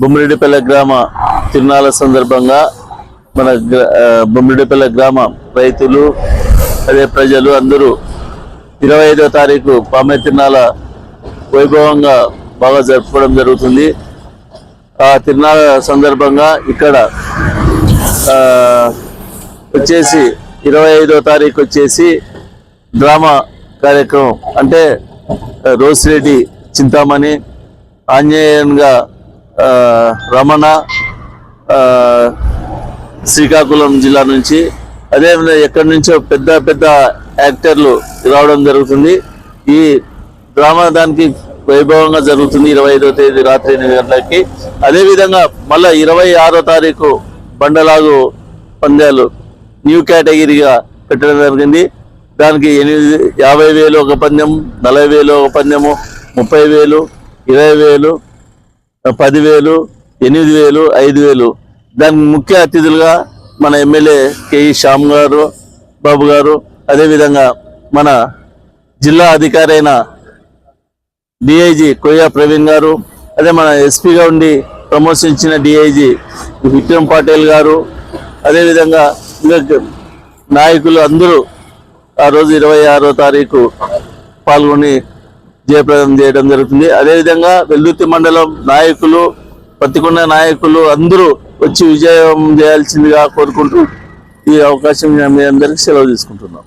బొమ్మిరెడ్డిపల్లె గ్రామ తిరునాళ్ళ సందర్భంగా మన బొమ్మిరెడ్డిపల్లె గ్రామ రైతులు అదే ప్రజలు అందరూ 25వ తారీఖు పామె తిరునాళ్ళ వైభవంగా బాగా జరుపుకోవడం జరుగుతుంది. ఆ తిరునాళ్ళ సందర్భంగా ఇక్కడ వచ్చేసి 25వ తారీఖు వచ్చేసి డ్రామా కార్యక్రమం అంటే రోసిరెడ్డి చింతామణి, ఆంజనేయన్గా రమణ శ్రీకాకుళం జిల్లా నుంచి, అదేవిధంగా ఎక్కడి నుంచో పెద్ద పెద్ద యాక్టర్లు రావడం జరుగుతుంది. ఈ డ్రామా దానికి వైభవంగా జరుగుతుంది 25వ తేదీ రాత్రి 8 గంటలకి. అదేవిధంగా మళ్ళీ 26వ తారీఖు బండలాగు పందాలు న్యూ కేటగిరీగా పెట్టడం జరిగింది. దానికి 50,000 ఒక పందెం, 40,000 ఒక పందెము, 30,000, 20,000, 10,000, 8,000, 5,000. దానికి ముఖ్య అతిథులుగా మన ఎమ్మెల్యే కేఈ శ్యామ్ గారు, బాబు గారు, అదేవిధంగా మన జిల్లా అధికారి అయిన డిఐజీ కొయ్య ప్రవీణ్ గారు, అదే మన ఎస్పీగా ఉండి ప్రమోషన్ ఇచ్చిన డిఐజీ విక్రమ్ పాటిల్ గారు, అదేవిధంగా నాయకులు అందరూ ఆ రోజు 26వ తారీఖు పాల్గొని జయప్రదం చేయడం జరుగుతుంది. అదేవిధంగా వెల్దుర్తి మండలం నాయకులు, పత్తికొండ నాయకులు అందరూ వచ్చి విజయం చేయాల్సిందిగా కోరుకుంటూ ఈ అవకాశం మీ అందరికీ సెలవు తీసుకుంటున్నాం.